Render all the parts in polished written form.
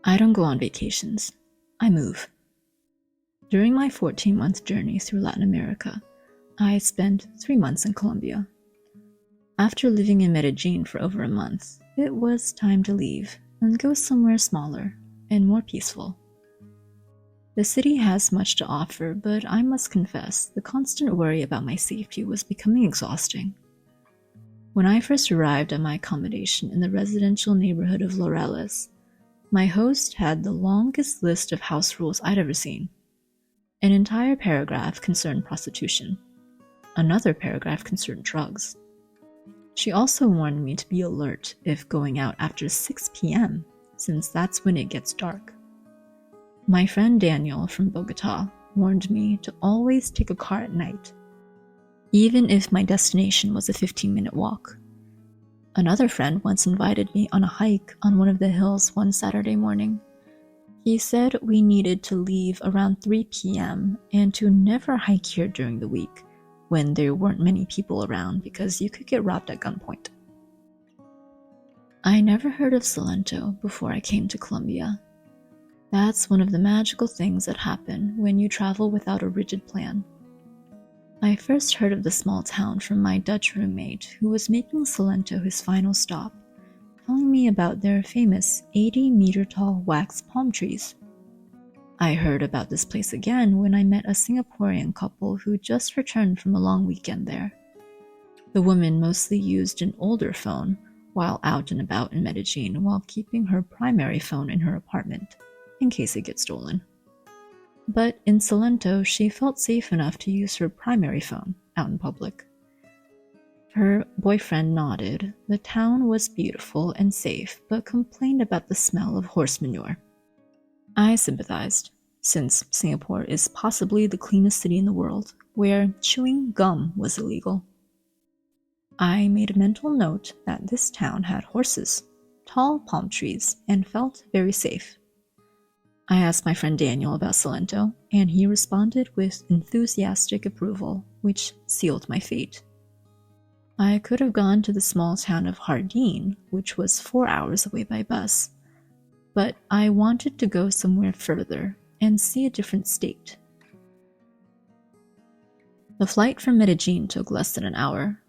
I don't go on vacations. I move. During my 14-month journey through Latin America, I spent 3 months in Colombia. After living in Medellin for over a month, it was time to leave and go somewhere smaller and more peaceful. The city has much to offer, but I must confess, the constant worry about my safety was becoming exhausting. When I first arrived at my accommodation in the residential neighborhood of Laureles, my host had the longest list of house rules I'd ever seen. An entire paragraph concerned prostitution. Another paragraph concerned drugs. She also warned me to be alert if going out after 6 p.m., since that's when it gets dark. My friend Daniel from Bogota warned me to always take a car at night, even if my destination was a 15-minute walk. Another friend once invited me on a hike on one of the hills one Saturday morning. He said we needed to leave around 3 p.m. and to never hike here during the week when there weren't many people around because you could get robbed at gunpoint. I never heard of Salento before I came to Colombia. That's one of the magical things that happen when you travel without a rigid plan. I first heard of the small town from my Dutch roommate who was making Salento his final stop, telling me about their famous 80-meter-tall wax palm trees. I heard about this place again when I met a Singaporean couple who just returned from a long weekend there. The woman mostly used an older phone while out and about in Medellin while keeping her primary phone in her apartment, in case it gets stolen. But in Salento, she felt safe enough to use her primary phone out in public. Her boyfriend nodded. The town was beautiful and safe, but complained about the smell of horse manure. I sympathized, since Singapore is possibly the cleanest city in the world, where chewing gum was illegal. I made a mental note that this town had horses, tall palm trees, and felt very safe. I asked my friend Daniel about Salento, and he responded with enthusiastic approval, which sealed my fate. I could have gone to the small town of Jardín, which was 4 hours away by bus, but I wanted to go somewhere further and see a different state. The flight from Medellin took less than an hour.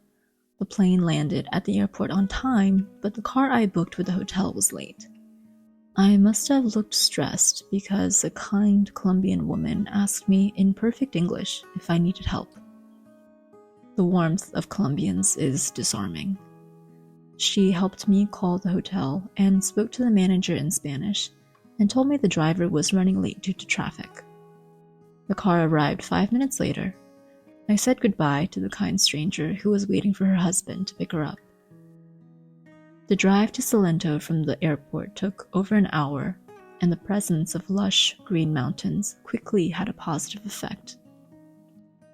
The plane landed at the airport on time, but the car I booked with the hotel was late. I must have looked stressed because a kind Colombian woman asked me in perfect English if I needed help. The warmth of Colombians is disarming. She helped me call the hotel and spoke to the manager in Spanish and told me the driver was running late due to traffic. The car arrived 5 minutes later. I said goodbye to the kind stranger who was waiting for her husband to pick her up. The drive to Salento from the airport took over an hour, and the presence of lush green mountains quickly had a positive effect.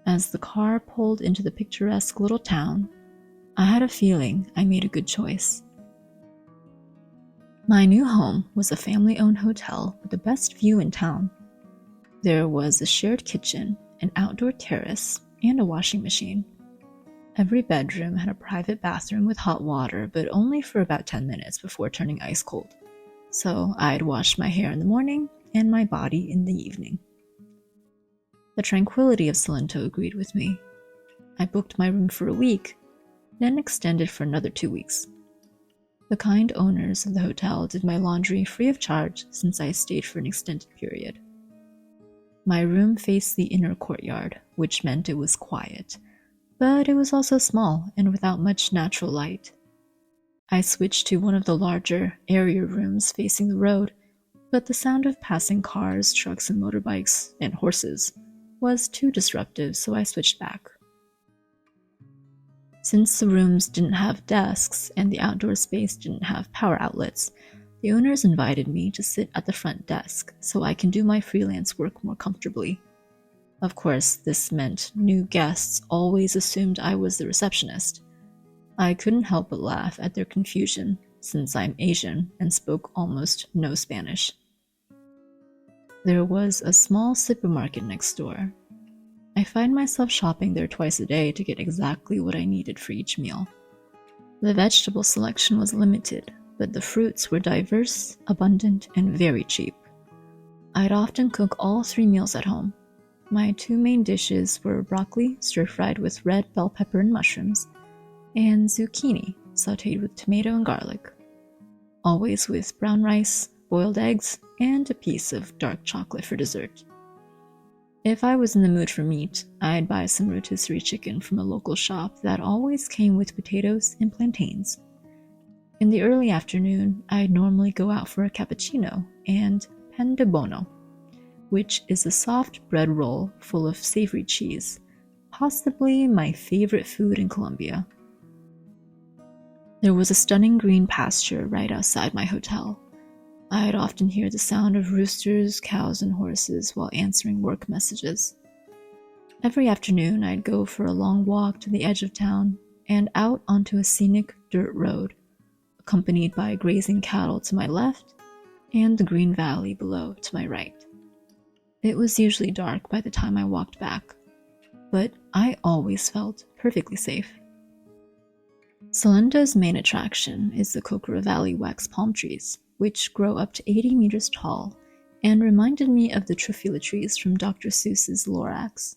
As the car pulled into the picturesque little town, I had a feeling I made a good choice. My new home was a family-owned hotel with the best view in town. There was a shared kitchen, an outdoor terrace, and a washing machine. Every bedroom had a private bathroom with hot water, but only for about 10 minutes before turning ice cold. So I'd wash my hair in the morning and my body in the evening. The tranquility of Salento agreed with me. I booked my room for a week, then extended for another 2 weeks. The kind owners of the hotel did my laundry free of charge since I stayed for an extended period. My room faced the inner courtyard, which meant it was quiet, but it was also small and without much natural light. I switched to one of the larger, airier rooms facing the road, but the sound of passing cars, trucks, and motorbikes, and horses was too disruptive, so I switched back. Since the rooms didn't have desks and the outdoor space didn't have power outlets, the owners invited me to sit at the front desk so I can do my freelance work more comfortably. Of course, this meant new guests always assumed I was the receptionist. I couldn't help but laugh at their confusion, since I'm Asian and spoke almost no Spanish. There was a small supermarket next door. I find myself shopping there twice a day to get exactly what I needed for each meal. The vegetable selection was limited, but the fruits were diverse, abundant, and very cheap. I'd often cook all 3 meals at home. My 2 main dishes were broccoli stir-fried with red bell pepper and mushrooms, and zucchini sautéed with tomato and garlic, always with brown rice, boiled eggs, and a piece of dark chocolate for dessert. If I was in the mood for meat, I'd buy some rotisserie chicken from a local shop that always came with potatoes and plantains. In the early afternoon, I'd normally go out for a cappuccino and pan de bono, which is a soft bread roll full of savory cheese, possibly my favorite food in Colombia. There was a stunning green pasture right outside my hotel. I'd often hear the sound of roosters, cows, and horses while answering work messages. Every afternoon, I'd go for a long walk to the edge of town and out onto a scenic dirt road, accompanied by grazing cattle to my left and the green valley below to my right. It was usually dark by the time I walked back, but I always felt perfectly safe. Salento's main attraction is the Cocora Valley wax palm trees, which grow up to 80 meters tall and reminded me of the truffula trees from Dr. Seuss's Lorax.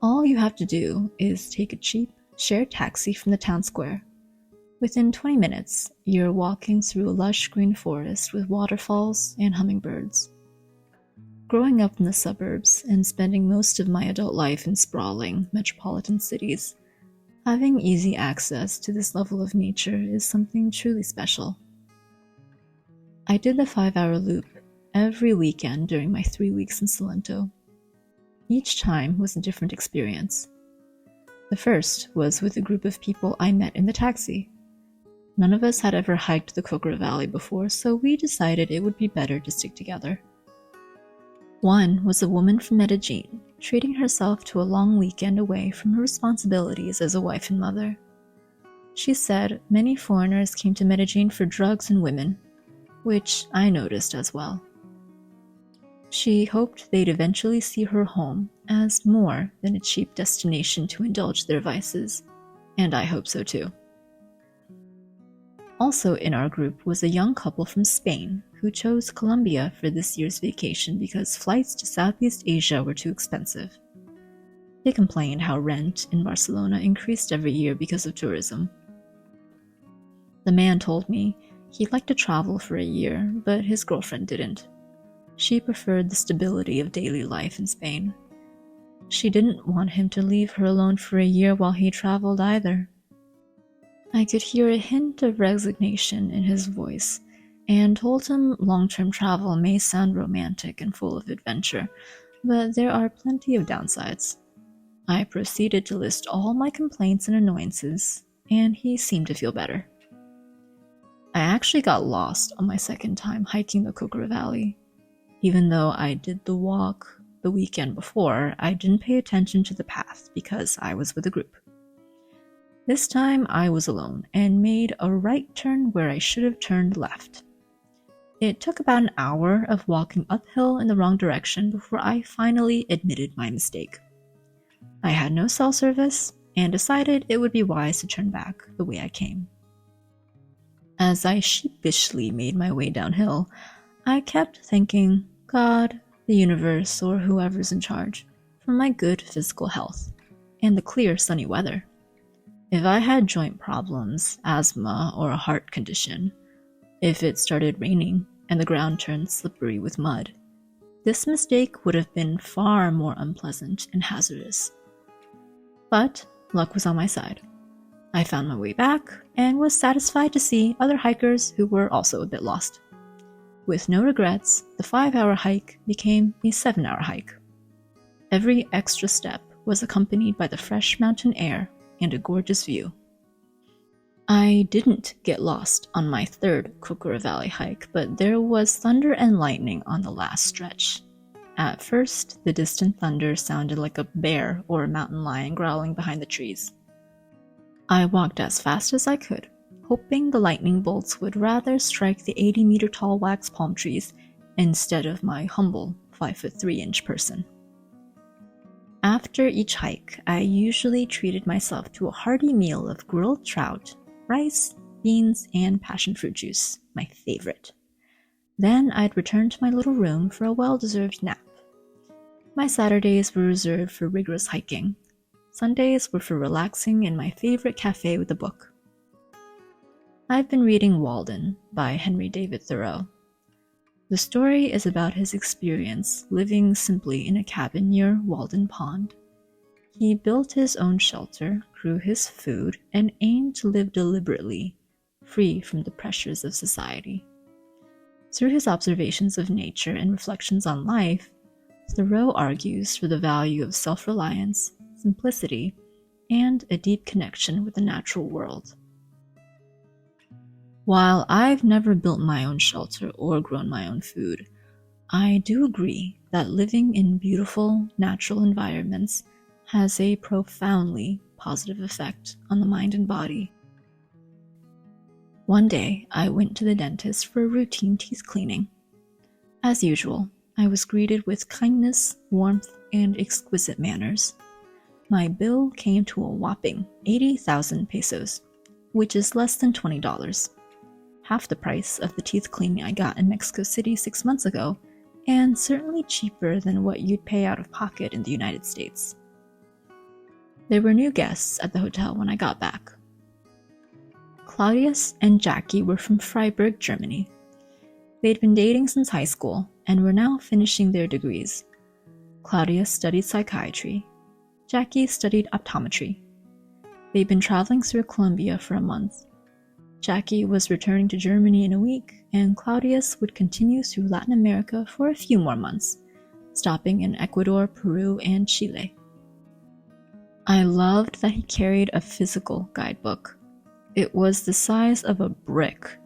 All you have to do is take a cheap, shared taxi from the town square. Within 20 minutes, you're walking through a lush green forest with waterfalls and hummingbirds. Growing up in the suburbs and spending most of my adult life in sprawling metropolitan cities, having easy access to this level of nature is something truly special. I did the 5-hour loop every weekend during my 3 weeks in Salento. Each time was a different experience. The first was with a group of people I met in the taxi. None of us had ever hiked the Cocora Valley before, so we decided it would be better to stick together. One was a woman from Medellin, treating herself to a long weekend away from her responsibilities as a wife and mother. She said many foreigners came to Medellin for drugs and women, which I noticed as well. She hoped they'd eventually see her home as more than a cheap destination to indulge their vices, and I hope so too. Also in our group was a young couple from Spain who chose Colombia for this year's vacation because flights to Southeast Asia were too expensive. They complained how rent in Barcelona increased every year because of tourism. The man told me he'd like to travel for a year, but his girlfriend didn't. She preferred the stability of daily life in Spain. She didn't want him to leave her alone for a year while he traveled either. I could hear a hint of resignation in his voice, and told him long-term travel may sound romantic and full of adventure, but there are plenty of downsides. I proceeded to list all my complaints and annoyances, and he seemed to feel better. I actually got lost on my second time hiking the Cocora Valley. Even though I did the walk the weekend before, I didn't pay attention to the path because I was with a group. This time I was alone and made a right turn where I should have turned left. It took about an hour of walking uphill in the wrong direction before I finally admitted my mistake. I had no cell service and decided it would be wise to turn back the way I came. As I sheepishly made my way downhill, I kept thanking God, the universe, or whoever's in charge for my good physical health and the clear sunny weather. If I had joint problems, asthma, or a heart condition, if it started raining and the ground turned slippery with mud, this mistake would have been far more unpleasant and hazardous. But luck was on my side. I found my way back and was satisfied to see other hikers who were also a bit lost. With no regrets, the 5-hour hike became a 7-hour hike. Every extra step was accompanied by the fresh mountain air and a gorgeous view. I didn't get lost on my third Cocora Valley hike, but there was thunder and lightning on the last stretch. At first, the distant thunder sounded like a bear or a mountain lion growling behind the trees. I walked as fast as I could, hoping the lightning bolts would rather strike the 80-meter-tall wax palm trees instead of my humble 5'3" person. After each hike, I usually treated myself to a hearty meal of grilled trout, rice, beans, and passion fruit juice, my favorite. Then I'd return to my little room for a well-deserved nap. My Saturdays were reserved for rigorous hiking. Sundays were for relaxing in my favorite cafe with a book. I've been reading Walden by Henry David Thoreau. The story is about his experience living simply in a cabin near Walden Pond. He built his own shelter, grew his food, and aimed to live deliberately, free from the pressures of society. Through his observations of nature and reflections on life, Thoreau argues for the value of self-reliance, simplicity, and a deep connection with the natural world. While I've never built my own shelter or grown my own food, I do agree that living in beautiful, natural environments has a profoundly positive effect on the mind and body. One day, I went to the dentist for a routine teeth cleaning. As usual, I was greeted with kindness, warmth, and exquisite manners. My bill came to a whopping 80,000 pesos, which is less than $20, half the price of the teeth cleaning I got in Mexico City 6 months ago, and certainly cheaper than what you'd pay out of pocket in the United States. There were new guests at the hotel when I got back. Claudius and Jackie were from Freiburg, Germany. They'd been dating since high school and were now finishing their degrees. Claudius studied psychiatry. Jackie studied optometry. They'd been traveling through Colombia for a month. Jackie was returning to Germany in a week, and Claudius would continue through Latin America for a few more months, stopping in Ecuador, Peru, and Chile. I loved that he carried a physical guidebook. It was the size of a brick.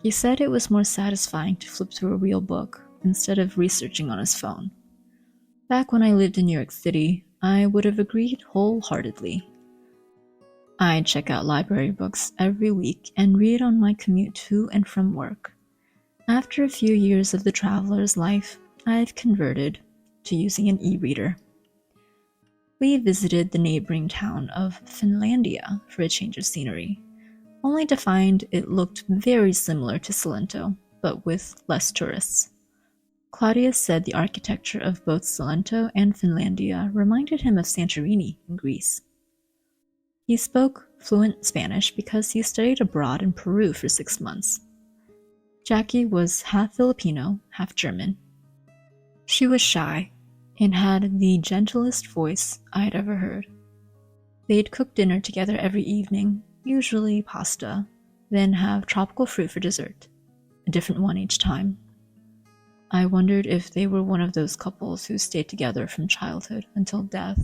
He said it was more satisfying to flip through a real book instead of researching on his phone. Back when I lived in New York City, I would have agreed wholeheartedly. I'd check out library books every week and read on my commute to and from work. After a few years of the traveler's life, I've converted to using an e-reader. We visited the neighboring town of Finlandia for a change of scenery, only to find it looked very similar to Salento, but with less tourists. Claudius said the architecture of both Salento and Finlandia reminded him of Santorini in Greece. He spoke fluent Spanish because he studied abroad in Peru for 6 months. Jackie was half Filipino, half German. She was shy and had the gentlest voice I'd ever heard. They'd cook dinner together every evening, usually pasta, then have tropical fruit for dessert, a different one each time. I wondered if they were one of those couples who stayed together from childhood until death.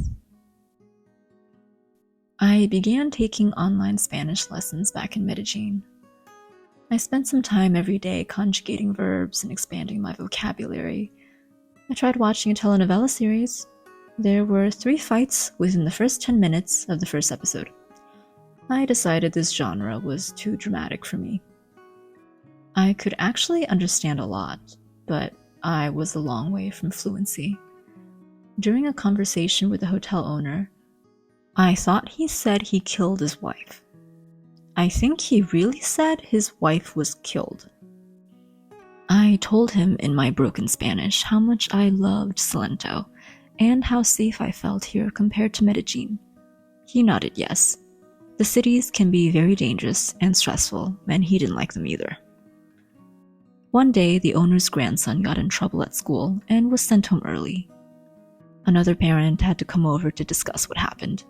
I began taking online Spanish lessons back in Medellin. I spent some time every day conjugating verbs and expanding my vocabulary. I tried watching a telenovela series. There were 3 fights within the first 10 minutes of the first episode. I decided this genre was too dramatic for me. I could actually understand a lot, but I was a long way from fluency. During a conversation with the hotel owner, I thought he said he killed his wife. I think he really said his wife was killed. I told him in my broken Spanish how much I loved Salento and how safe I felt here compared to Medellin. He nodded yes. The cities can be very dangerous and stressful, and he didn't like them either. One day, the owner's grandson got in trouble at school and was sent home early. Another parent had to come over to discuss what happened.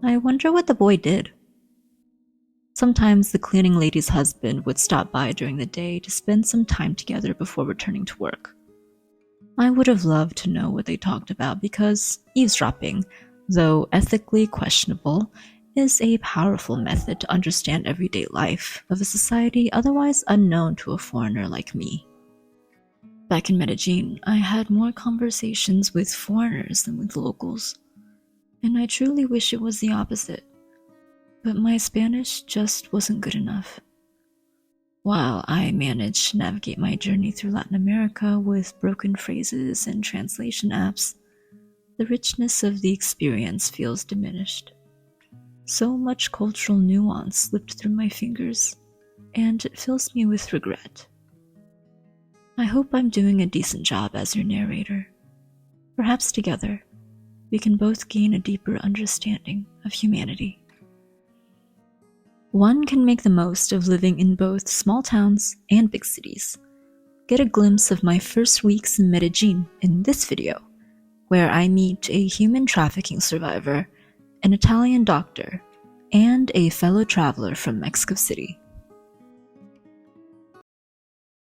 I wonder what the boy did. Sometimes the cleaning lady's husband would stop by during the day to spend some time together before returning to work. I would have loved to know what they talked about because eavesdropping, though ethically questionable, is a powerful method to understand everyday life of a society otherwise unknown to a foreigner like me. Back in Medellin, I had more conversations with foreigners than with locals, and I truly wish it was the opposite. But my Spanish just wasn't good enough. While I managed to navigate my journey through Latin America with broken phrases and translation apps, the richness of the experience feels diminished. So much cultural nuance slipped through my fingers, and it fills me with regret. I hope I'm doing a decent job as your narrator. Perhaps together, we can both gain a deeper understanding of humanity. One can make the most of living in both small towns and big cities. Get a glimpse of my first weeks in Medellin in this video, where I meet a human trafficking survivor, an Italian doctor, and a fellow traveler from Mexico City.